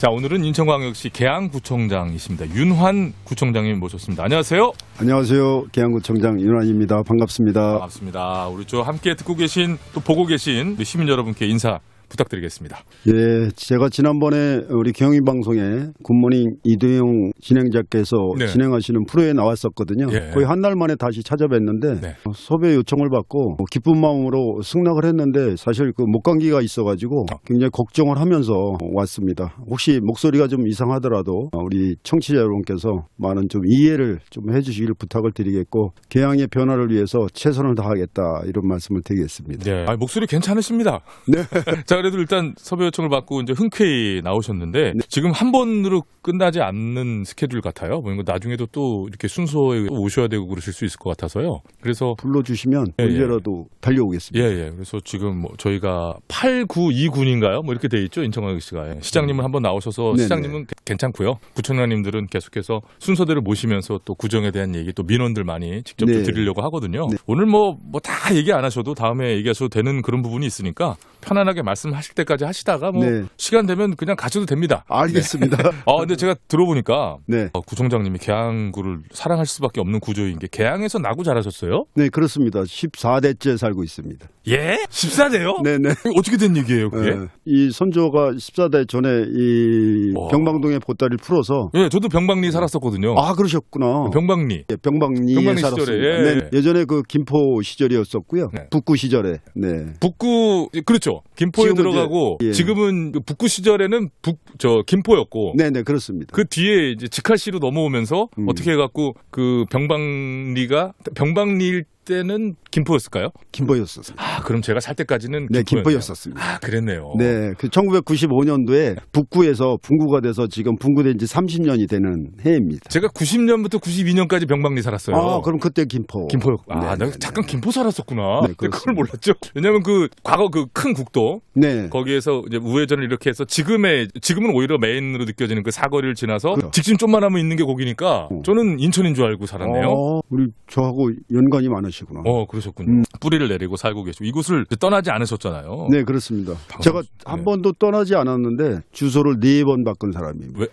자, 오늘은 인천광역시 계양구청장이십니다. 윤환 구청장님 모셨습니다. 안녕하세요. 안녕하세요. 계양구청장 윤환입니다. 반갑습니다. 반갑습니다. 우리 저 함께 듣고 계신 또 보고 계신 시민 여러분께 인사 부탁드리겠습니다. 예, 제가 지난번에 우리 경희방송에 굿모닝 이도영 진행자께서 네. 진행하시는 프로에 나왔었거든요. 예. 거의 한 달 만에 다시 찾아뵀는데 네. 섭외 요청을 받고 기쁜 마음으로 승낙을 했는데 사실 그 목감기가 있어가지고 굉장히 걱정을 하면서 왔습니다. 혹시 목소리가 좀 이상하더라도 우리 청취자 여러분께서 많은 좀 이해를 좀 해주시길 부탁을 드리겠고 계양의 변화를 위해서 최선을 다하겠다 이런 말씀을 드리겠습니다. 네. 목소리 괜찮으십니다. 네. 자, 그래도 일단 섭외 요청을 받고 이제 흔쾌히 나오셨는데 지금 한 번으로 끝나지 않는 스케줄 같아요. 뭐 나중에도 또 이렇게 순서에 오셔야 되고 그러실 수 있을 것 같아서요. 그래서 불러주시면 예, 언제라도 달려오겠습니다. 예. 그래서 지금 뭐 저희가 8929인가요? 뭐 이렇게 돼 있죠. 인천광역시가. 예. 시장님은 한번 나오셔서 네네. 시장님은 괜찮고요. 구청장님들은 계속해서 순서대로 모시면서 또 구정에 대한 얘기 또 민원들 많이 직접 네. 드리려고 하거든요. 네. 오늘 뭐 다 얘기 안 하셔도 다음에 얘기하셔도 되는 그런 부분이 있으니까 편안하게 말씀하실 때까지 하시다가 뭐 네. 시간 되면 그냥 가셔도 됩니다. 알겠습니다. 근데 제가 들어보니까 네. 구청장님이 계양구를 사랑할 수밖에 없는 구조인 게 계양에서 나고 자라셨어요? 네, 그렇습니다. 14대째 살고 있습니다. 예? 14대요? 네네. 어떻게 된 얘기예요, 그게? 이 선조가 14대 전에 이 와. 병방동의 보따리를 풀어서 예, 저도 병방리 살았었거든요. 아, 그러셨구나. 병방리. 예, 병방리에 병방리 살았습니다. 시절에, 예. 네, 예전에 그 김포 시절이었었고요. 네. 북구 시절에. 네. 북구, 그렇죠. 김포에 지금은 들어가고 이제, 예. 지금은 북구 시절에는 김포였고 네네, 그렇습니다. 그 뒤에 이제 직할시로 넘어오면서 어떻게 해갖고 그 병방리일 때는 김포였을까요? 김포였었어요. 그럼 제가 살 때까지는 네, 김포였네요. 김포였었습니다. 그랬네요. 네, 그 1995년도에 북구에서 분구가 돼서 지금 분구된 지 30년이 되는 해입니다. 제가 90년부터 92년까지 병방리 살았어요. 아, 그럼 그때 김포. 김포였고. 네, 내가 네, 잠깐 김포 살았었구나. 네, 근데 그걸 그렇습니다. 몰랐죠. 왜냐면 그 과거 그 큰 국도 네. 거기에서 이제 우회전을 이렇게 해서 지금은 오히려 메인으로 느껴지는 그 사거리를 지나서 그렇죠. 직진 좀만 하면 있는 게 거기니까 저는 인천인 줄 알고 살았네요. 우리 저하고 연관이 많으시구나. 그러셨군요. 뿌리를 내리고 살고 계시고 이곳을 떠나지 않으셨잖아요. 네, 그렇습니다. 제가 한 번도 떠나지 않았는데 주소를 4번 바꾼 사람입니다. 왜?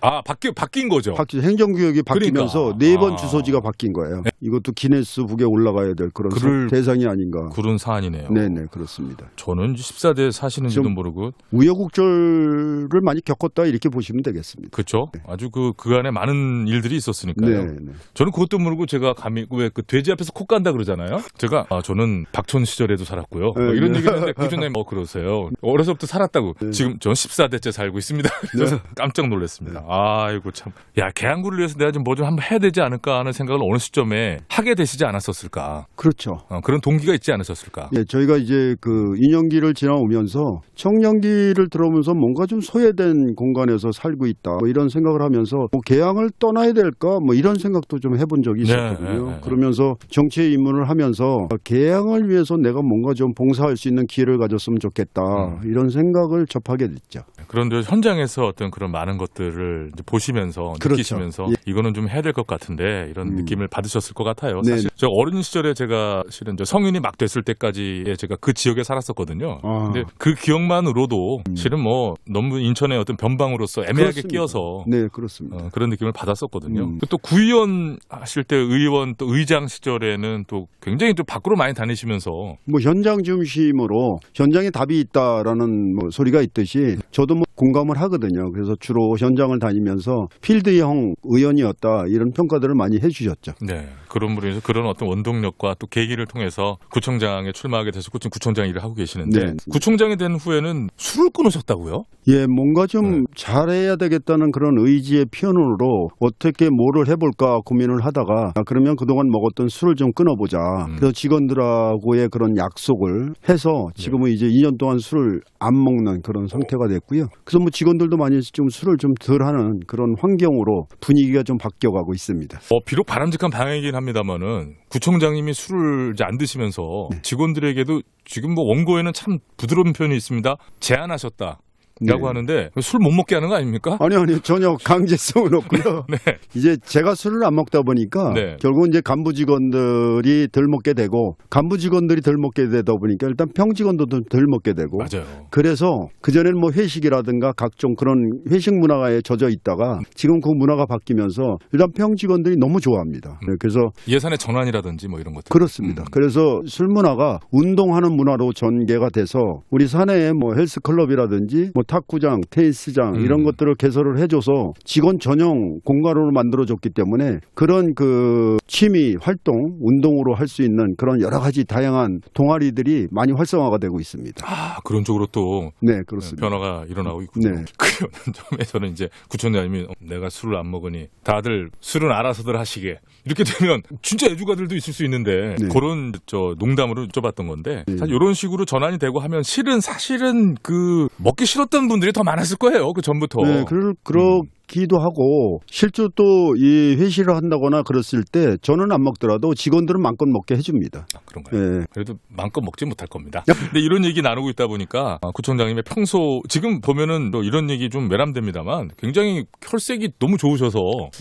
바뀐 거죠. 행정구역이 바뀌면서 그러니까. 4번 주소지가 바뀐 거예요. 이것도 기네스북에 올라가야 될 그런 대상이 아닌가. 그런 사안이네요. 네네, 그렇습니다. 저는 14대 사시는지도 좀 모르고. 우여곡절을 많이 겪었다 이렇게 보시면 되겠습니다. 그렇죠. 아주 그 안에 많은 일들이 있었으니까요. 네. 저는 그것도 모르고 제가 감히 왜 그 돼지 앞에서 코 간다 그러잖아요. 제가 저는 박촌 시절에도 살았고요. 뭐 이런 네. 얘기를 했는데 구청장님 그러세요. 어려서부터 살았다고. 네. 지금 전 14대째 살고 있습니다. 그래서 깜짝 놀랐습니다. 아이고 참. 야, 계양구를 위해서 내가 좀 뭐 좀 한번 해야 되지 않을까 하는 생각을 어느 시점에 하게 되시지 않았었을까. 그렇죠. 그런 동기가 있지 않으셨을까. 네, 저희가 이제 그 인연기를 지나오면서 청년기를 들어오면서 뭔가 좀 소외된 공간에서 살고 있다. 뭐 이런 생각을 하면서 뭐 계양을 떠나야 될까? 뭐 이런 생각도 좀 해본 적이 있었거든요. 네. 그러면서 정치에 입문을 하면서 계양을 위해서 내가 뭔가 좀 봉사할 수 있는 기회를 가졌으면 좋겠다. 이런 생각을 접하게 됐죠. 그런데 현장에서 어떤 그런 많은 것들을 이제 보시면서 그렇죠. 느끼시면서 예. 이거는 좀 해야 될 것 같은데 이런 느낌을 받으셨을 것 같아요. 네. 사실 저 어린 시절에 제가 실은 이제 성인이 막 됐을 때까지 제가 그 지역에 살았었거든요. 근데 그 기억만으로도 실은 뭐 너무 인천의 어떤 변방으로서 애매하게 그렇습니다. 끼어서 네, 그렇습니다. 그런 느낌을 받았었거든요. 또 구의원 하실 때 의원 또 의장 시절에는 또 굉장히 또 밖으로 많이 다니시면서 뭐 현장 중심으로 현장에 답이 있다라는 뭐 소리가 있듯이 저도 뭐 공감을 하거든요. 그래서 주로 현장을 다니면서 필드형 의원이었다 이런 평가들을 많이 해주셨죠. 네, 그런 분에서 그런 어떤 원동력과 또 계기를 통해서 구청장에 출마하게 돼서 구청장 일을 하고 계시는데 네. 구청장이 된 후에는 술을 끊으셨다고요? 예, 뭔가 좀 잘해야 되겠다는 그런 의지의 표현으로 어떻게 뭐를 해볼까 고민을 하다가 그러면 그동안 먹었던 술을 좀 끊어보자. 그래서 직원들하고의 그런 약속을 해서 지금은 이제 2년 동안 술을 안 먹는 그런 상태가 됐고요. 그래서 뭐 직원들도 많이 좀 술을 좀 덜하는 그런 환경으로 분위기가 좀 바뀌어가고 있습니다. 비록 바람직한 방향이긴 합니다만은 구청장님이 술을 이제 안 드시면서 직원들에게도 지금 뭐 원고에는 참 부드러운 표현이 있습니다. 제안하셨다. 라고 하는데 술 못 먹게 하는 거 아닙니까? 아니요, 전혀 강제성은 없고요. 네. 이제 제가 술을 안 먹다 보니까 네. 결국은 이제 간부 직원들이 덜 먹게 되고 간부 직원들이 덜 먹게 되다 보니까 일단 평 직원들도 덜 먹게 되고 맞아요. 그래서 그전에는 뭐 회식이라든가 각종 그런 회식 문화에 젖어 있다가 지금 그 문화가 바뀌면서 일단 평 직원들이 너무 좋아합니다. 네, 그래서 예산의 전환이라든지 뭐 이런 것들. 그렇습니다. 그래서 술 문화가 운동하는 문화로 전개가 돼서 우리 사내에 뭐 헬스클럽이라든지 뭐 탁구장, 테니스장 이런 것들을 개설을 해줘서 직원 전용 공간으로 만들어줬기 때문에 그런 그 취미 활동, 운동으로 할 수 있는 그런 여러 가지 다양한 동아리들이 많이 활성화가 되고 있습니다. 아, 그런 쪽으로 또 네, 그렇습니다. 변화가 일어나고 있군요. 네. 그런 점에서는 이제 구청장님이 내가 술을 안 먹으니 다들 술은 알아서들 하시게 이렇게 되면 진짜 애주가들도 있을 수 있는데 네. 그런 저농담으로 여쭤봤던 건데 네. 사실 이런 식으로 전환이 되고 하면 사실은 그 먹기 싫었던 분들이 더 많았을 거예요. 그 전부터. 네, 그렇기도 하고 실제 또 이 회식을 한다거나 그랬을 때 저는 안 먹더라도 직원들은 마음껏 먹게 해줍니다. 아, 그런가요? 네. 그래도 마음껏 먹지 못할 겁니다. 근데 이런 얘기 나누고 있다 보니까 구청장님의 평소 지금 보면은 또 이런 얘기 좀 외람됩니다만 굉장히 혈색이 너무 좋으셔서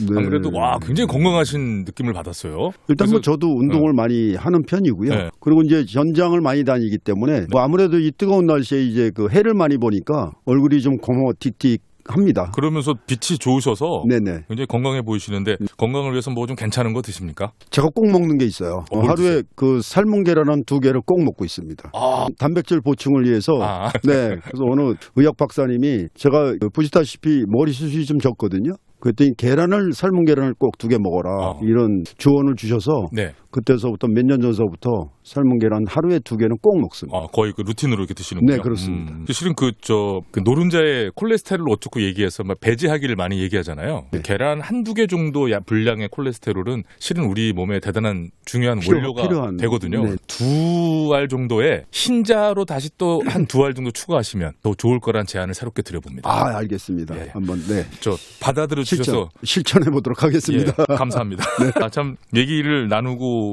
네. 안 그래도 와 굉장히 건강하신 느낌을 받았어요. 일단 그래서 뭐 저도 운동을 많이 하는 편이고요. 네. 그리고 이제 현장을 많이 다니기 때문에 뭐 아무래도 이 뜨거운 날씨에 이제 그 해를 많이 보니까 얼굴이 좀 검어틱틱 합니다. 그러면서 빛이 좋으셔서 네네. 굉장히 건강해 보이시는데 건강을 위해서 뭐 좀 괜찮은 거 드십니까? 제가 꼭 먹는 게 있어요. 뭘 하루에 드세요? 그 삶은 계란 한 2개를 꼭 먹고 있습니다. 아, 단백질 보충을 위해서. 아. 네. 그래서 어느 의학 박사님이 제가 보시다시피 머리숱이 좀 적거든요. 그랬더니 삶은 계란을 꼭 2개 먹어라. 이런 조언을 주셔서 네. 그때서부터 몇 년 전서부터 삶은 계란 하루에 2개는 꼭 먹습니다. 아, 거의 그 루틴으로 이렇게 드시는군요. 네, 그렇습니다. 실은 그 노른자의 콜레스테롤 어쩌고 얘기해서 막 배제하기를 많이 얘기하잖아요. 네. 계란 한두 개 정도 분량의 콜레스테롤은 실은 우리 몸에 대단한 중요한 원료가 필요한. 되거든요. 네. 2알 정도의 흰자로 다시 또 한 2알 정도 추가하시면 더 좋을 거란 제안을 새롭게 드려봅니다. 아, 알겠습니다. 예. 한번 네. 저 받아들여 주셔서 실천해 보도록 하겠습니다. 예, 감사합니다. 아, 참 얘기를 나누고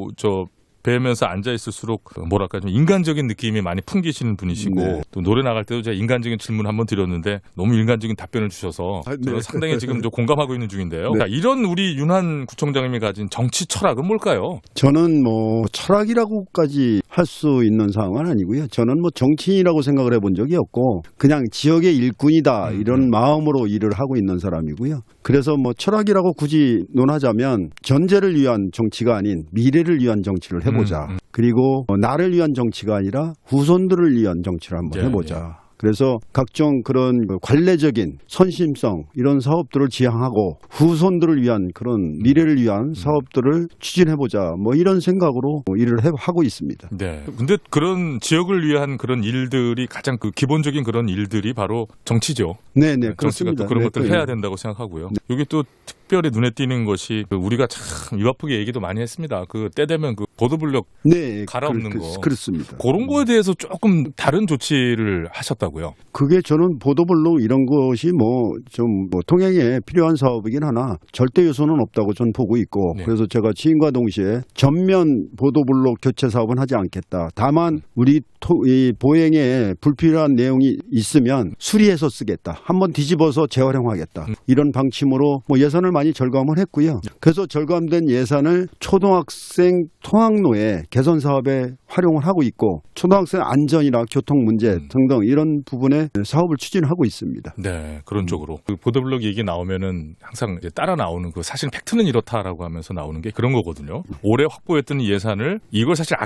뵈면서 앉아 있을수록 뭐랄까 좀 인간적인 느낌이 많이 풍기시는 분이시고 네. 또 노래 나갈 때도 제가 인간적인 질문 한번 드렸는데 너무 인간적인 답변을 주셔서 아, 네. 저는 상당히 지금 좀 공감하고 있는 중인데요. 네. 자, 이런 우리 윤한 구청장님이 가진 정치 철학은 뭘까요? 저는 뭐 철학이라고까지 할 수 있는 상황은 아니고요. 저는 뭐 정치인이라고 생각을 해본 적이 없고 그냥 지역의 일꾼이다 이런 마음으로 일을 하고 있는 사람이고요. 그래서 뭐 철학이라고 굳이 논하자면 전제를 위한 정치가 아닌 미래를 위한 정치를 해보자. 그리고 나를 위한 정치가 아니라 후손들을 위한 정치를 한번 예, 해보자. 그래서 각종 그런 관례적인 선심성 이런 사업들을 지향하고 후손들을 위한 그런 미래를 위한 사업들을 추진해보자. 뭐 이런 생각으로 일을 하고 있습니다. 네. 근데 그런 지역을 위한 그런 일들이 가장 그 기본적인 그런 일들이 바로 정치죠. 네네 정치가 그렇습니다. 또 그런 네, 것들을 또, 해야 된다고 생각하고요. 여기 또 특별히 눈에 띄는 것이 우리가 참 입 아프게 얘기도 많이 했습니다. 그 때 되면 그 보도블록 네, 갈아엎는 거. 그렇습니다. 그런 거에 대해서 조금 다른 조치를 하셨다고요. 그게 저는 보도블록 이런 것이 좀 통행에 필요한 사업이긴 하나 절대 요소는 없다고 저는 보고 있고 네. 그래서 제가 취임과 동시에 전면 보도블록 교체 사업은 하지 않겠다. 다만 우리 이 보행에 불필요한 내용이 있으면 수리해서 쓰겠다. 한번 뒤집어서 재활용하겠다. 이런 방침으로 뭐 예산을 많이 절감을 했고요. 그래서 절감된 예산을 초등학생 통학로에 개선 사업에 활용을 하고 있고 초등학생 안전이나 교통 문제 등등 이런 부분에 사업을 추진하고 있습니다. 네, 그런 쪽으로. 그 보도블록 얘기 나오면은 항상 이제 따라 나오는 그 사실 팩트는 이렇다라고 하면서 나오는 게 그런 거거든요. 올해 확보했던 예산을 이걸 사실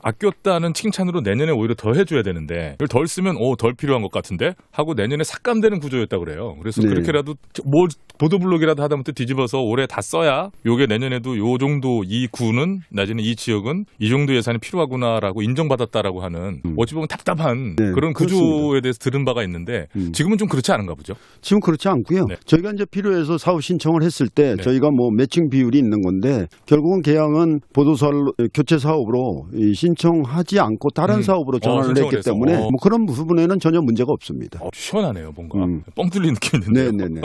아꼈다는 칭찬으로 내년에 오히려 더 해줘야 되는데 이걸 덜 쓰면 덜 필요한 것 같은데 하고 내년에 삭감되는 구조였다고 그래요. 그래서 네. 그렇게라도 뭐 보도블록이라도 하다못해 뒤집어서 올해 다 써야 요게 내년에도 요 정도 이 구는 나중에 이 지역은 이 정도 예산이 필요하구나라고 인정받았다라고 하는 어찌 보면 답답한 네, 그런 구조에 그렇습니다. 대해서 들은 바가 있는데 지금은 좀 그렇지 않은가 보죠. 지금 그렇지 않고요. 네. 저희가 이제 필요해서 사업 신청을 했을 때 네. 저희가 뭐 매칭 비율이 있는 건데 결국은 개항은 교체 사업으로 신청하지 않고 다른 사업으로 전환을 신청을 했기 해서. 때문에 뭐 그런 부분에는 전혀 문제가 없습니다. 시원하네요, 뭔가. 뻥 뚫린 느낌이 드네요. 네네네.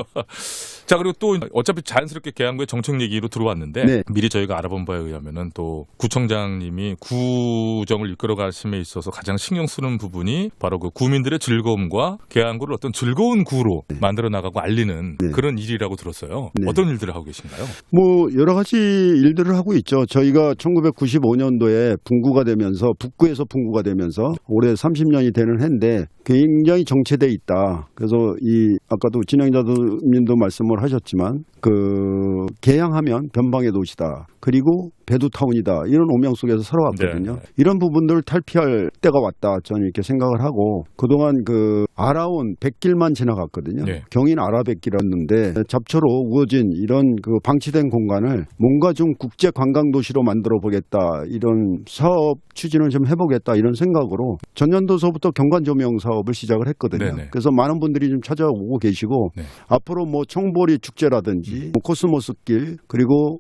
자, 그리고 또 어차피 자연스럽게 계양구의 정책 얘기로 들어왔는데 네. 미리 저희가 알아본 바에 의하면은 또 구청장님이 구정을 이끌어 가심에 있어서 가장 신경 쓰는 부분이 바로 그 구민들의 즐거움과 계양구를 어떤 즐거운 구로 만들어 나가고 알리는 네. 그런 일이라고 들었어요. 네. 어떤 일들을 하고 계신가요? 뭐 여러 가지 일들을 하고 있죠. 저희가 1995년도에 분구가 되면서 북구에서 분구가 되면서 올해 30년이 되는 해인데 굉장히 정체돼 있다. 그래서 이 아까도 진행자님도 말씀을 하셨지만 그 계양하면 변방의 도시다. 그리고 배두타운이다. 이런 오명 속에서 살아왔거든요. 네. 이런 부분들을 탈피할 때가 왔다. 저는 이렇게 생각을 하고 그동안 그 알아온 백길만 지나갔거든요. 네. 경인 아라백길이었는데 잡초로 우거진 이런 그 방치된 공간을 뭔가 좀 국제 관광 도시로 만들어 보겠다. 이런 사업 추진을 좀 해보겠다. 이런 생각으로 전년도서부터 경관 조명 사업을 시작을 했거든요. 네네. 그래서 많은 분들이 좀 찾아오고 계시고 네. 앞으로 뭐 청보리 축제라든지 뭐 코스모스길 그리고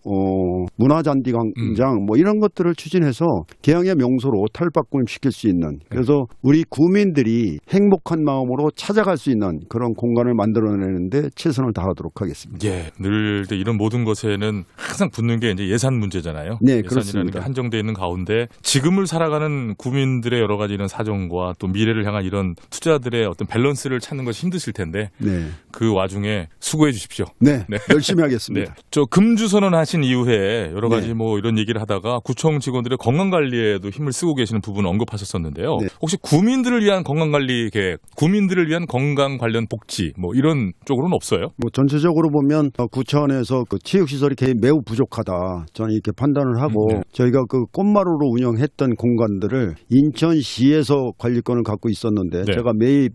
문화잔디 광장 뭐 이런 것들을 추진해서 계양의 명소로 탈바꿈시킬 수 있는 그래서 우리 구민들이 행복한 마음으로 찾아갈 수 있는 그런 공간을 만들어내는데 최선을 다하도록 하겠습니다. 예, 늘 이런 모든 것에는 항상 붙는 게 이제 예산 문제잖아요. 네, 예산이라는 그렇습니다. 게 한정되어 있는 가운데 지금을 살아가는 구민들의 여러 가지 이런 사정과 또 미래를 향한 이런 투자들의 어떤 밸런스를 찾는 것이 힘드실 텐데 네, 그 와중에 수고해 주십시오. 네, 네. 열심히 하겠습니다. 네. 저 금주 선언하신 이후에 여러 가지 네. 뭐 이런 얘기를 하다가 구청 직원들의 건강 관리에도 힘을 쓰고 계시는 부분 언급하셨었는데요. 네. 혹시 구민들을 위한 건강 관리 계획, 구민들을 위한 건강 관련 복지 뭐 이런 쪽으로는 없어요? 뭐 전체적으로 보면 구청에서 그 체육시설이 매우 부족하다. 저는 이렇게 판단을 하고 저희가 그 꽃마루로 운영했던 공간들을 인천시에서 관리권을 갖고 있었는데 네. 제가 매입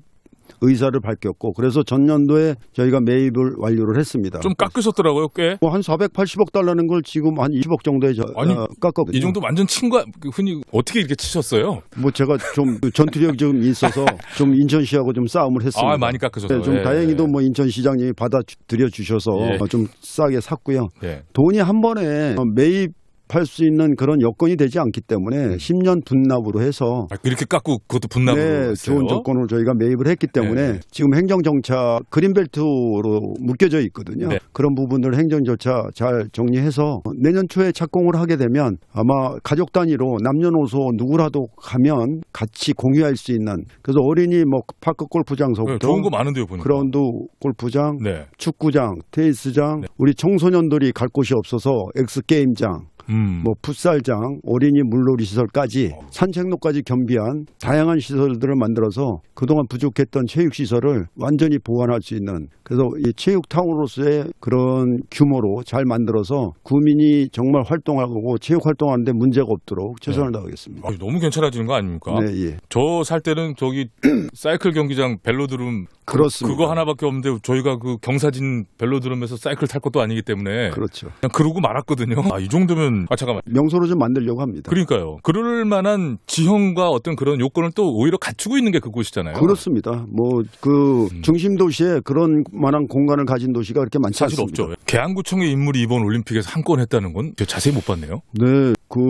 의사를 밝혔고 그래서 전년도에 저희가 매입을 완료를 했습니다. 좀 깎으셨더라고요, 꽤. 뭐 한 480억 달러는 걸 지금 한 20억 정도에 아니, 깎거든요. 이 정도 완전 친과 흔히 어떻게 이렇게 치셨어요? 뭐 제가 좀 전투력이 좀 있어서 좀 인천시하고 좀 싸움을 했습니다. 아, 많이 깎으셨어요. 네, 좀 예. 다행히도 뭐 인천시장님이 받아들여 주셔서 예. 좀 싸게 샀고요. 예. 돈이 한 번에 매입할 수 있는 그런 여건이 되지 않기 때문에 10년 분납으로 해서 아, 이렇게 깎고 그것도 분납으로 네, 했어요? 좋은 조건을 저희가 매입을 했기 때문에 네. 지금 행정정차 그린벨트로 묶여져 있거든요. 네. 그런 부분들 행정절차 잘 정리해서 내년 초에 착공을 하게 되면 아마 가족 단위로 남녀노소 누구라도 가면 같이 공유할 수 있는 그래서 어린이 뭐 파크 골프장서부터 네, 좋은 거 많은데요, 보니까. 그라운드 골프장, 네. 축구장, 테니스장, 네. 우리 청소년들이 갈 곳이 없어서 엑스게임장, 뭐 풋살장, 어린이 물놀이 시설까지 산책로까지 겸비한 다양한 시설들을 만들어서 그동안 부족했던 체육 시설을 완전히 보완할 수 있는 그래서 이 체육타운으로서의 그런 규모로 잘 만들어서 구민이 정말 활동하고 체육 활동하는데 문제가 없도록 최선을 다하겠습니다. 아, 너무 괜찮아지는 거 아닙니까? 네, 예. 저 살 때는 저기 사이클 경기장 벨로드룸 그렇습니다. 그거 하나밖에 없는데 저희가 그 경사진 벨로드룸에서 사이클 탈 것도 아니기 때문에 그렇죠. 그냥 그러고 말았거든요. 아, 이 정도면 잠깐만. 명소로 좀 만들려고 합니다. 그러니까요. 그럴 만한 지형과 어떤 그런 요건을 또 오히려 갖추고 있는 게 그곳이잖아요. 그렇습니다. 뭐 그 중심 도시에 그런 만한 공간을 가진 도시가 그렇게 많지 사실 않습니다. 없죠. 계양구청의 인물이 이번 올림픽에서 한 건 했다는 건 제가 자세히 못 봤네요. 네, 그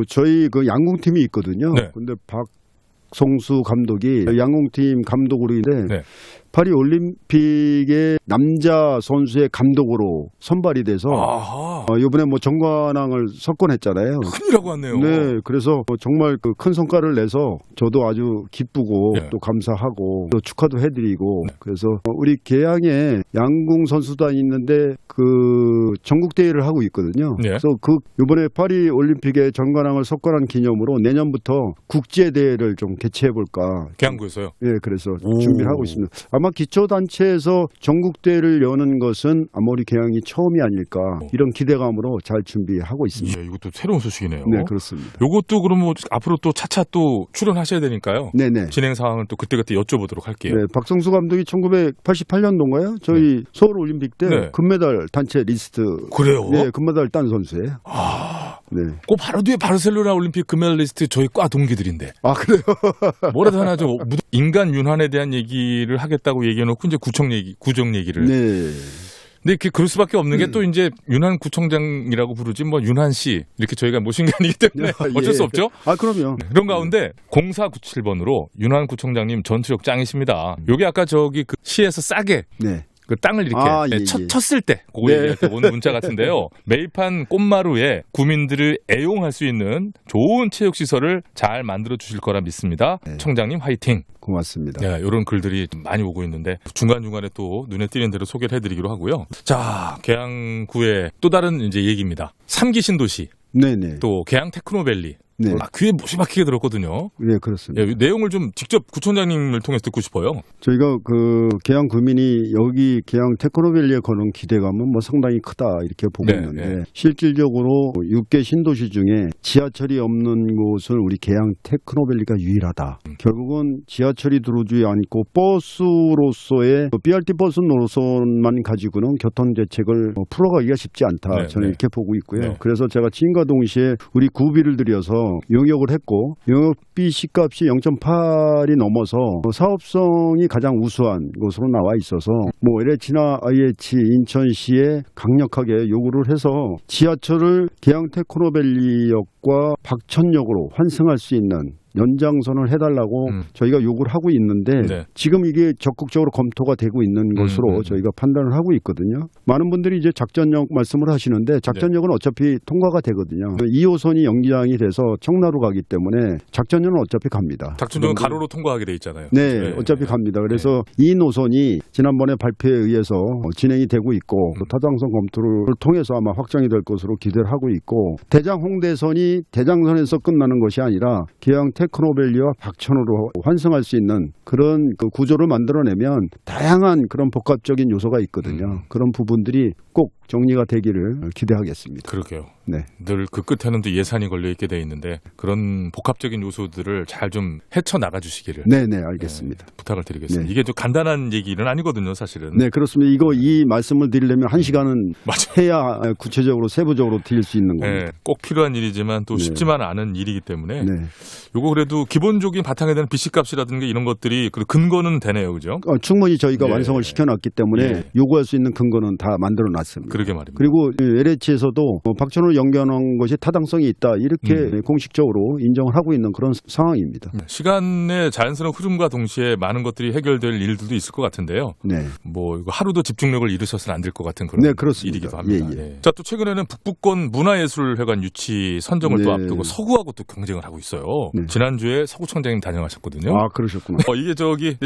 저희 그 양궁팀이 있거든요. 네. 근데 박성수 감독이 양궁팀 감독으로 있는데 네. 파리 올림픽의 남자 선수의 감독으로 선발이 돼서 아하. 이번에 뭐 정관왕을 석권했잖아요. 큰일이라고 하네요. 네, 그래서 정말 그 큰 성과를 내서 저도 아주 기쁘고 네. 또 감사하고 또 축하도 해드리고 그래서 우리 계양에 양궁 선수단이 있는데 그 전국 대회를 하고 있거든요. 네. 그래서 그 이번에 파리 올림픽의 정관왕을 석권한 기념으로 내년부터 국제 대회를 좀 개최해 볼까. 계양구에서요. 예, 그래서 준비를 하고 있습니다. 아마 기초단체에서 전국대회를 여는 것은 아마 우리 계양이 처음이 아닐까 이런 기대감으로 잘 준비하고 있습니다. 예, 이것도 새로운 소식이네요. 네, 그렇습니다. 요것도 그러면 앞으로 또 차차 또 출연하셔야 되니까요. 네네. 진행 상황을 또 그때그때 여쭤보도록 할게요. 네, 박성수 감독이 1988년도인가요? 저희 서울올림픽 때 네. 금메달 단체 리스트. 그래요? 네, 금메달 딴 선수예요. 네. 그 바로 뒤에 바르셀로나 올림픽 금메달리스트 저희 과 동기들인데 아, 그래요? 뭐라도 하나 좀 인간 윤환에 대한 얘기를 하겠다고 얘기해놓고 이제 구정 얘기를. 네. 근데 그럴 수밖에 없는 게 또 이제 윤한 구청장이라고 부르지 뭐 윤한 씨 이렇게 저희가 모신 게 아니기 때문에 어쩔 수 없죠. 아, 그럼요. 그런 가운데 0497번으로 윤한 구청장님 전투력 짱이십니다. 요게 아까 저기 그 시에서 싸게 네. 그 땅을 이렇게 예, 예. 쳤을 때 그거 얘기할 때 온 문자 같은데요. 매입한 꽃마루에 구민들을 애용할 수 있는 좋은 체육시설을 잘 만들어 주실 거라 믿습니다. 네. 청장님 화이팅. 고맙습니다. 네, 이런 글들이 많이 오고 있는데 중간중간에 또 눈에 띄는 대로 소개를 해드리기로 하고요. 자, 계양구의 또 다른 이제 얘기입니다. 3기 신도시, 네네. 또 계양 테크노밸리. 네. 귀에 못이 박히게 들었거든요. 네, 그렇습니다. 예, 내용을 좀 직접 구청장님을 통해서 듣고 싶어요. 저희가 그 계양 구민이 여기 계양 테크노밸리에 거는 기대감은 뭐 상당히 크다 이렇게 보고 네, 있는데 네. 실질적으로 6개 신도시 중에 지하철이 없는 곳은 우리 계양 테크노밸리가 유일하다. 결국은 지하철이 들어오지 않고 버스로서의 BRT 버스 노선만 가지고는 교통 대책을 풀어가기가 쉽지 않다. 네, 저는 네. 이렇게 보고 있고요. 네. 그래서 제가 지금과 동시에 우리 구비를 들여서 용역을 했고 용역비 시값이 0.8이 넘어서 사업성이 가장 우수한 곳으로 나와 있어서 뭐 LH나 IH 인천시에 강력하게 요구를 해서 지하철을 계양 테크노밸리역과 박천역으로 환승할 수 있는 연장선을 해달라고 저희가 요구를 하고 있는데 네. 지금 이게 적극적으로 검토가 되고 있는 것으로 저희가 판단을 하고 있거든요. 많은 분들이 이제 작전역 말씀을 하시는데 작전역은 어차피 통과가 되거든요. 2호선이 연기장이 돼서 청라로 가기 때문에 작전역은 어차피 갑니다. 작전역은 가로로 통과하게 돼 있잖아요. 네, 어차피 갑니다. 그래서 이 노선이 지난번에 발표에 의해서 진행이 되고 있고 또 타당성 검토를 통해서 아마 확정이 될 것으로 기대를 하고 있고 대장 홍대선이 대장선에서 끝나는 것이 아니라 계양 테크노밸리와 박천으로 환승할 수 있는 그런 그 구조를 만들어내면 다양한 그런 복합적인 요소가 있거든요. 그런 부분들이 꼭 정리가 되기를 기대하겠습니다. 그러게요. 네. 늘 그 끝에는 또 예산이 걸려 있게 돼 있는데 그런 복합적인 요소들을 잘 좀 헤쳐 나가 주시기를. 네네, 알겠습니다. 부탁을 드리겠습니다. 네. 이게 좀 간단한 얘기는 아니거든요, 사실은. 네, 그렇습니다. 이 말씀을 드리려면 1시간은 맞아요. 해야 구체적으로 세부적으로 드릴 수 있는 겁니다. 네, 꼭 필요한 일이지만 또 네. 쉽지만 않은 일이기 때문에 네. 요거 그래도 기본적인 바탕에 대한 BC값이라든가 이런 것들이 그 근거는 되네요, 그죠? 충분히 저희가 예. 완성을 시켜놨기 때문에 예. 요구할 수 있는 근거는 다 만들어놨습니다. 그러게 말입니다. 그리고 LH에서도 박천호를 연결한 것이 타당성이 있다 이렇게 공식적으로 인정을 하고 있는 그런 상황입니다. 시간의 자연스러운 흐름과 동시에 많은 것들이 해결될 일들도 있을 것 같은데요. 네. 뭐 이거 하루도 집중력을 잃으셔서는 안 될 것 같은 그런 네, 그렇습니다. 일이기도 합니다. 예, 예. 네. 자, 또 최근에는 북부권 문화예술회관 유치 선정을 또 네. 앞두고 서구하고 또 경쟁을 하고 있어요. 네. 지난주에 서구청장님 다녀가셨거든요. 아, 그러셨구나. 이게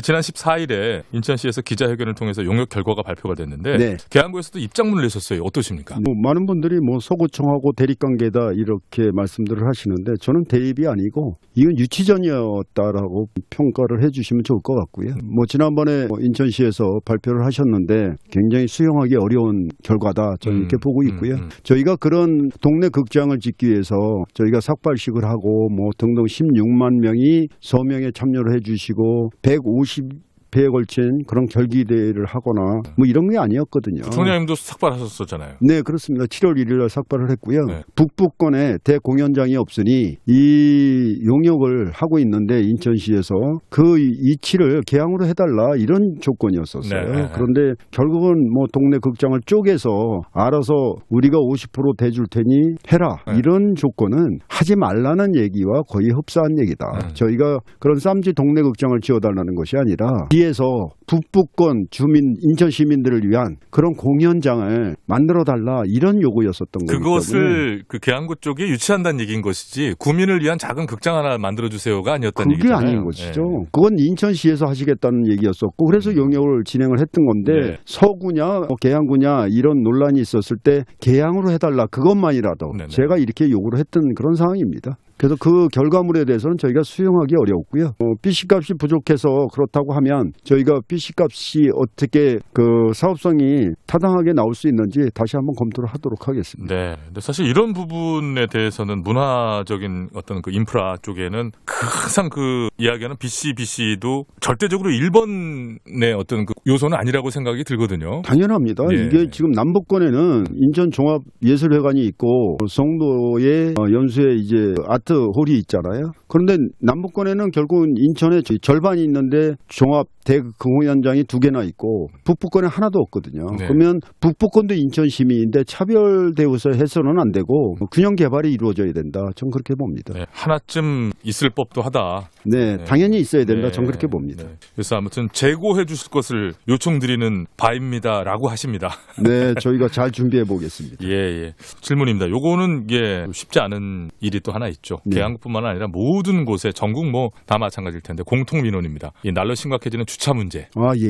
지난 14일에 인천시에서 기자회견을 통해서 용역 결과가 발표가 됐는데 네. 계양구에서도 입장문을 내셨어요. 어떠십니까? 많은 분들이 서구청하고 대립관계다 이렇게 말씀들을 하시는데 저는 대립이 아니고 이건 유치전이었다라고 평가를 해주시면 좋을 것 같고요. 지난번에 인천시에서 발표를 하셨는데 굉장히 수용하기 어려운 결과다 저는 이렇게 보고 있고요. 저희가 그런 동네 극장을 짓기 위해서 저희가 삭발식을 하고 등등 16만 명이 서명에 참여를 해주시고 150회에 걸친 그런 결기대회를 하거나 이런 게 아니었거든요. 부총장님도 삭발하셨었잖아요. 네, 그렇습니다. 7월 1일 날 삭발을 했고요. 네. 북부권에 대공연장이 없으니 이 용역을 하고 있는데 인천시에서 그 이치를 계양으로 해달라 이런 조건이었었어요. 네. 그런데 결국은 동네 극장을 쪼개서 알아서 우리가 50% 대줄 테니 해라 네. 이런 조건은 하지 말라는 얘기와 거의 흡사한 얘기다. 저희가 그런 쌈지 동네 극장을 지어달라는 것이 아니라 시에서 북부권 주민 인천 시민들을 위한 그런 공연장을 만들어달라 이런 요구였었던 거기 때문에 그것을 그 계양구 쪽에 유치한다는 얘기인 것이지 구민을 위한 작은 극장 하나 만들어주세요가 아니었다는 그게 얘기잖아요. 아닌 것이죠. 네. 그건 인천시에서 하시겠다는 얘기였었고 그래서 용역을 진행을 했던 건데 네. 서구냐 계양구냐 이런 논란이 있었을 때 계양으로 해달라 그것만이라도 네네. 제가 이렇게 요구를 했던 그런 상황입니다. 그래서 그 결과물에 대해서는 저희가 수용하기 어려웠고요. BC값이 부족해서 그렇다고 하면 저희가 BC값이 어떻게 그 사업성이 타당하게 나올 수 있는지 다시 한번 검토를 하도록 하겠습니다. 네. 근데 사실 이런 부분에 대해서는 문화적인 어떤 그 인프라 쪽에는 항상 그 이야기하는 BC도 절대적으로 1번의 어떤 그 요소는 아니라고 생각이 들거든요. 당연합니다. 예. 이게 지금 남북권에는 인천종합예술회관이 있고 성도의 연수에 이제 아트홀이 있잖아요. 그런데 남북권에는 결국은 인천에 절반이 있는데 종합 대공연장이 2개나 있고 북부권에 하나도 없거든요. 네. 그러면 북부권도 인천시민인데 차별 대우서 해서는 안 되고 균형 개발이 이루어져야 된다. 전 그렇게 봅니다. 네, 하나쯤 있을 법도 하다. 네, 네. 당연히 있어야 된다. 네. 전 그렇게 봅니다. 네. 그래서 아무튼 재고해 주실 것을 요청드리는 바입니다라고 하십니다. 네, 저희가 잘 준비해 보겠습니다. 예, 예. 질문입니다. 요거는 쉽지 않은 일이 또 하나 있죠. 네. 계양뿐만 아니라 모든 곳에 전국 다 마찬가지일 텐데 공통 민원입니다. 이 날로 심각해지는 주차 문제. 아, 예.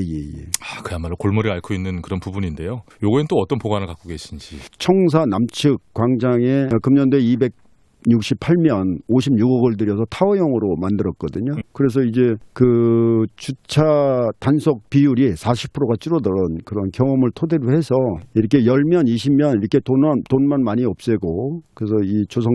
그야말로 골머리 앓고 있는 그런 부분인데요. 요거엔 또 어떤 보관을 갖고 계신지. 청사 남측 광장에 금년도에 268면 56억을 들여서 타워형으로 만들었거든요. 그래서 이제 그 주차 단속 비율이 40%가 줄어드는 그런 경험을 토대로 해서 이렇게 10면 20면 이렇게 돈만 많이 없애고 그래서 이 조성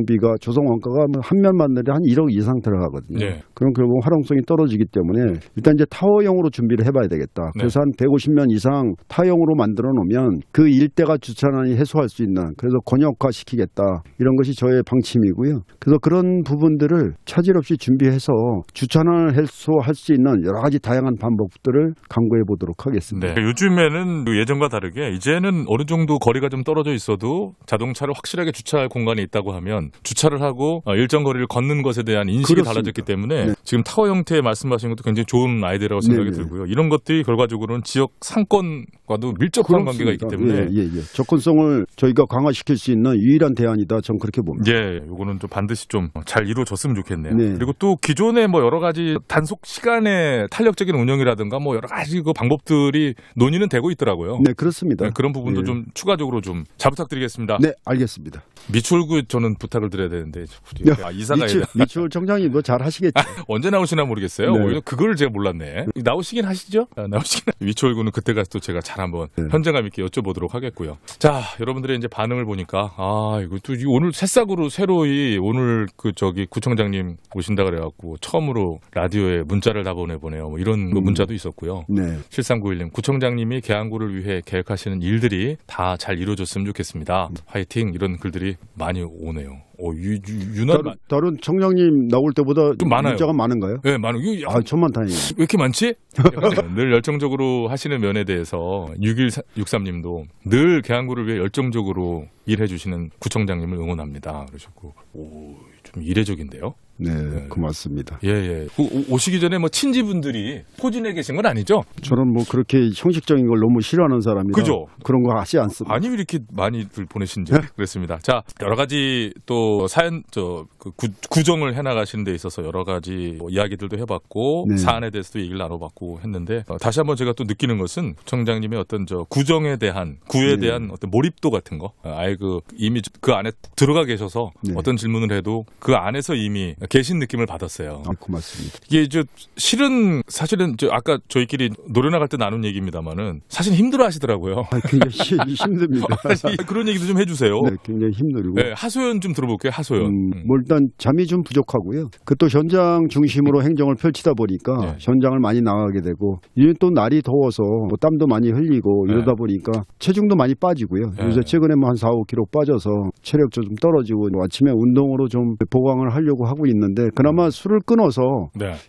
원가가 한 면 만드는데 한 1억 이상 들어가거든요. 네. 그럼 결국 활용성이 떨어지기 때문에 일단 이제 타워형으로 준비를 해봐야 되겠다. 그래서 한 150면 이상 타워형으로 만들어 놓으면 그 일대가 주차난이 해소할 수 있는 그래서 권역화 시키겠다. 이런 것이 저의 방침이고요. 그래서 그런 부분들을 차질 없이 준비해서 주차난을 해소할 수 있는 여러 가지 다양한 방법들을 강구해 보도록 하겠습니다. 네. 요즘에는 예전과 다르게 이제는 어느 정도 거리가 좀 떨어져 있어도 자동차를 확실하게 주차할 공간이 있다고 하면 주차를 하고 일정 거리를 걷는 것에 대한 인식이 그렇습니다. 달라졌기 때문에 네. 지금 타워 형태 말씀하신 것도 굉장히 좋은 아이디어라고 생각이 네네. 들고요. 이런 것들이 결과적으로는 지역 상권과도 밀접한 관계가 있기 때문에 예. 접근성을 저희가 강화시킬 수 있는 유일한 대안이다. 저는 그렇게 봅니다. 예, 요거는 좀 반드시 좀 잘 이루어졌으면 좋겠네요. 네. 그리고 또 기존에 여러 가지 단속 시간의 탄력적인 운영이라든가 여러 가지 그 방법들이 논의는 되고 있더라고요. 네, 그렇습니다. 네, 그런 부분도 예. 좀 추가적으로 좀 잘 부탁드리겠습니다. 네, 알겠습니다. 미추홀구 저는 부탁을 드려야 되는데 이사가 미추홀 청장님 잘 하시겠죠. 언제 나오시나 모르겠어요. 네. 오히려 그걸 제가 몰랐네. 나오시긴 하시죠? 미추홀구는 그때 가서 또 제가 잘 한번 현장감 있게 여쭤보도록 하겠고요. 자, 여러분들의 이제 반응을 보니까 이거 또 오늘 새싹으로 새로이 오늘 구청장님 오신다 그래갖고 처음으로 라디오에 문자를 다 보내보네요. 이런 문자도 있었고요. 네. 7391님 구청장님이 계양구를 위해 계획하시는 일들이 다 잘 이루어졌으면 좋겠습니다. 화이팅 이런 글들이 많이 오네요. 다른 청장님 나올 때보다 좀 많아요. 문자가 많은가요? 네, 많아요. 천만 다행이에요. 왜 이렇게 많지? 늘 열정적으로 하시는 면에 대해서 6163님도 늘 계양구를 위해 열정적으로 일해주시는 구청장님을 응원합니다. 그러셨고 좀 이례적인데요. 네, 고맙습니다. 예. 오시기 전에 친지분들이 포진해 계신 건 아니죠? 저는 그렇게 형식적인 걸 너무 싫어하는 사람이라 그죠? 그런 거 하지 않습니다. 아니 이렇게 많이들 보내신지 그랬습니다. 자, 여러 가지 또 사연 구정을 해나가시는 데 있어서 여러 가지 이야기들도 해봤고 네. 사안에 대해서도 얘기를 나눠봤고 했는데 다시 한번 제가 또 느끼는 것은 구청장님의 어떤 구정에 대한 구에 대한 어떤 몰입도 같은 거 아예 이미 그 안에 들어가 계셔서 어떤 질문을 해도 그 안에서 이미 계신 느낌을 받았어요. 고맙습니다. 이게 실은 사실은 아까 저희끼리 노래 나갈 때 나눈 얘기입니다만은 사실 힘들어하시더라고요. 굉장히 힘듭니다. 그런 얘기도 좀 해주세요. 네, 굉장히 힘들고. 네, 하소연 좀 들어볼게요. 하소연. 일단 잠이 좀 부족하고요. 또 현장 중심으로 행정을 펼치다 보니까 현장을 많이 나가게 되고 이제 또 날이 더워서 땀도 많이 흘리고 이러다 보니까 체중도 많이 빠지고요. 요새 최근에 한 4, 5kg 빠져서 체력도 좀 떨어지고 아침에 운동으로 좀 보강을 하려고 하고 있는데 그나마 술을 끊어서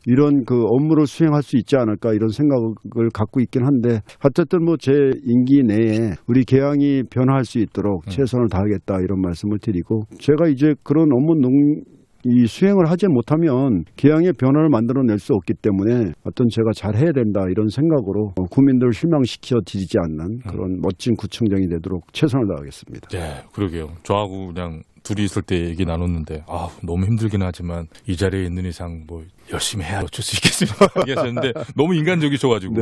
이런 업무를 수행할 수 있지 않을까 이런 생각을 갖고 있긴 한데 어쨌든 제 임기 내에 우리 계양이 변화할 수 있도록 최선을 다하겠다 이런 말씀을 드리고 제가 이제 그런 업무 수행을 하지 못하면 계양의 변화를 만들어낼 수 없기 때문에 제가 잘해야 된다 이런 생각으로 국민들을 실망시켜 드리지 않는 그런 멋진 구청장이 되도록 최선을 다하겠습니다. 네, 그러게요. 저하고 그냥 둘이 있을 때 얘기 나눴는데 너무 힘들긴 하지만 이 자리에 있는 이상 열심히 해야 어쩔 수 있겠습니다. 얘기하셨는데 너무 인간적이셔가지고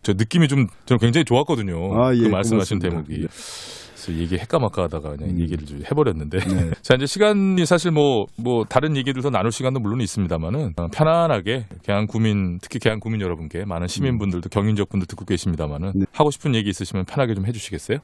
저 느낌이 저는 굉장히 좋았거든요. 그 말씀하신 대목이. 그래서 얘기 할까 말까 하다가 그냥 얘기를 좀 해버렸는데 자 이제 시간이 사실 다른 얘기들 더 나눌 시간도 물론 있습니다만은 편안하게 계양구민 특히 계양구민 여러분께 많은 시민분들도 경인지역분들 듣고 계십니다만은 하고 싶은 얘기 있으시면 편하게 좀 해주시겠어요?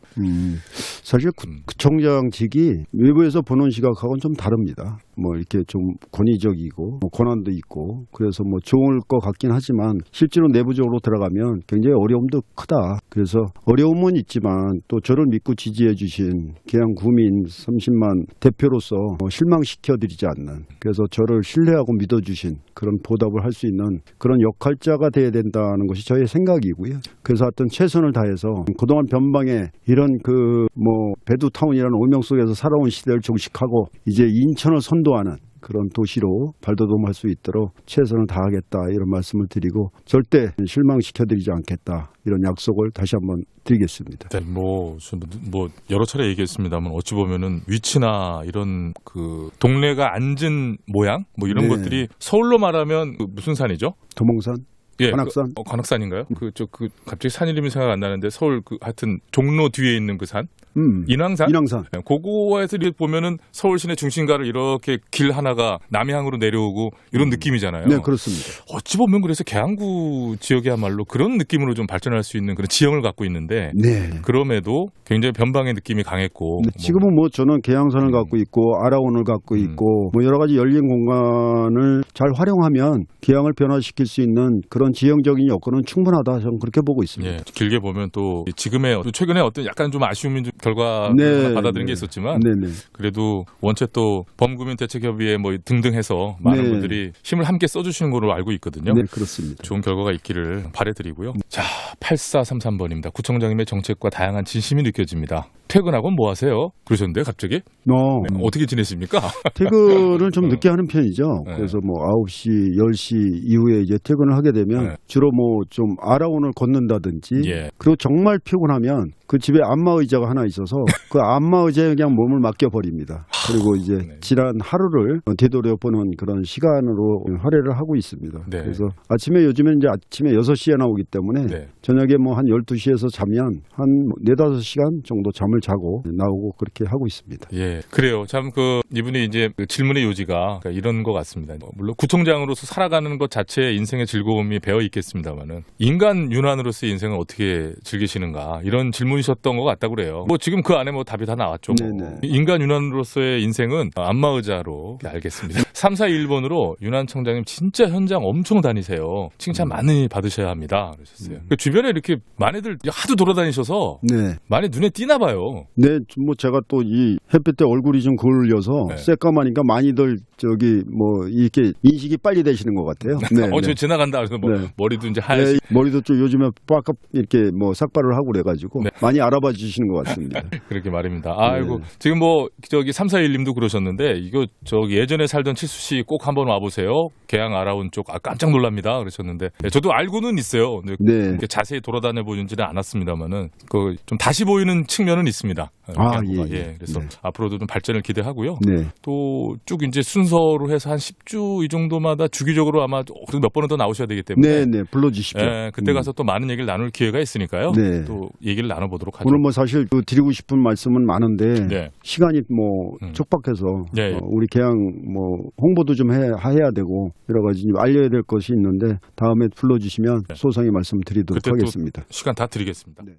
사실 구청장직이 외부에서 보는 시각하고는 좀 다릅니다. 뭐 이렇게 좀 권위적이고 뭐 권한도 있고 그래서 뭐 좋을 것 같긴 하지만 실제로 내부적으로 들어가면 굉장히 어려움도 크다. 그래서 어려움은 있지만 또 저를 믿고 지지해 주신 계양 구민 30만 대표로서 실망시켜드리지 않는 그래서 저를 신뢰하고 믿어주신 그런 보답을 할 수 있는 그런 역할자가 돼야 된다는 것이 저의 생각이고요. 그래서 하여튼 최선을 다해서 그동안 변방에 이런 그 뭐 배두타운이라는 오명 속에서 살아온 시대를 종식하고 이제 인천을 선도하는 그런 도시로 발돋움할 수 있도록 최선을 다하겠다 이런 말씀을 드리고 절대 실망시켜드리지 않겠다 이런 약속을 다시 한번 드리겠습니다. 네, 뭐 여러 차례 얘기했습니다만 어찌 보면은 위치나 이런 그 동네가 앉은 모양 뭐 이런 네. 것들이 서울로 말하면 그 무슨 산이죠? 도몽산, 예, 관악산. 관악산인가요? 갑자기 산 이름이 생각 안 나는데 서울 하여튼 종로 뒤에 있는 그 산? 인왕산? 인왕산. 네, 그거에서 이렇게 보면은 서울 시내 중심가를 이렇게 길 하나가 남해항으로 내려오고 이런 느낌이잖아요. 네, 그렇습니다. 어찌 보면 그래서 계양구 지역이야말로 그런 느낌으로 좀 발전할 수 있는 그런 지형을 갖고 있는데 네. 그럼에도 굉장히 변방의 느낌이 강했고 네, 지금은 뭐 저는 계양산을 갖고 있고 아라온을 갖고 있고 뭐 여러 가지 열린 공간을 잘 활용하면 계양을 변화시킬 수 있는 그런 지형적인 여건은 충분하다 저는 그렇게 보고 있습니다. 예, 길게 보면 또 지금의 최근에 어떤 약간 좀 아쉬움인 결과 네, 받아들인 게 네. 있었지만 네네. 그래도 원체 또 범구민 대책협의회 뭐 등등 해서 많은 네. 분들이 힘을 함께 써주시는 걸로 알고 있거든요. 네, 그렇습니다. 좋은 결과가 있기를 바라드리고요. 자, 8433번입니다. 구청장님의 정책과 다양한 진심이 느껴집니다. 퇴근하고 뭐 하세요? 그러셨는데 갑자기 어떻게 지내십니까? 퇴근을 좀 늦게 하는 편이죠. 네. 그래서 뭐 9시, 10시 이후에 이제 퇴근을 하게 되면 네. 주로 뭐 좀 아라온을 걷는다든지 예. 그리고 정말 피곤하면 그 집에 안마 의자가 하나 있어서 그 안마 의자에 그냥 몸을 맡겨버립니다. 그리고 이제 네. 지난 하루를 되돌려보는 그런 시간으로 할애를 하고 있습니다. 네. 그래서 요즘엔 이제 아침에 6시에 나오기 때문에 네. 저녁에 뭐 한 12시에서 자면 한 4-5시간 정도 잠을 자고 나오고 그렇게 하고 있습니다. 예, 그래요. 참 이분이 이제 그 질문의 요지가 그러니까 이런 것 같습니다. 물론 구청장으로서 살아가는 것 자체에 인생의 즐거움이 배어 있겠습니다만은 인간 윤환으로서의 인생을 어떻게 즐기시는가 이런 질문이셨던 것 같다고 그래요. 뭐 지금 그 안에 뭐 답이 다 나왔죠. 뭐. 네네. 인간 윤환으로서의 인생은 안마의자로 알겠습니다. 3421번으로 윤환 청장님 진짜 현장 엄청 다니세요. 칭찬 많이 받으셔야 합니다. 그러셨어요. 그 주변에 이렇게 많이들 하도 돌아다니셔서 네. 많이 눈에 띄나 봐요. 네, 뭐 제가 또 이 햇빛에 얼굴이 좀 그을려서 네. 새까마니까 많이들 저기 뭐 이렇게 인식이 빨리 되시는 것 같아요. 네, 저 지나간다 그래서 뭐 네. 머리도 이제 네, 하얗게 머리도 좀 요즘에 빡 이렇게 뭐 삭발을 하고 그래가지고 네. 많이 알아봐 주시는 것 같습니다. 그렇게 말입니다. 아이고 네. 지금 뭐 저기 3421님도 그러셨는데 이거 저기 예전에 살던 칠수 씨 꼭 한번 와보세요. 계양 아라온 쪽 깜짝 놀랍니다. 그러셨는데 네, 저도 알고는 있어요. 근데 네. 이렇게 자세히 돌아다녀 보지는 않았습니다만은 그 좀 다시 보이는 측면은 있습니다. 계양구가. 예. 그래서 네. 앞으로도 좀 발전을 기대하고요. 네. 또 쭉 이제 순서로 해서 한 10주 이 정도마다 주기적으로 아마 그래도 몇 번은 더 나오셔야 되기 때문에 네, 불러주십시오. 예, 그때 가서 또 많은 얘기를 나눌 기회가 있으니까요. 네. 또 얘기를 나눠보도록 하죠. 오늘 뭐 사실 그 드리고 싶은 말씀은 많은데 네. 시간이 뭐 촉박해서 예. 우리 계양 뭐 홍보도 좀 해야 되고 여러 가지 좀 알려야 될 것이 있는데 다음에 불러주시면 소상히 말씀드리도록 그때 또 하겠습니다. 시간 다 드리겠습니다. 네.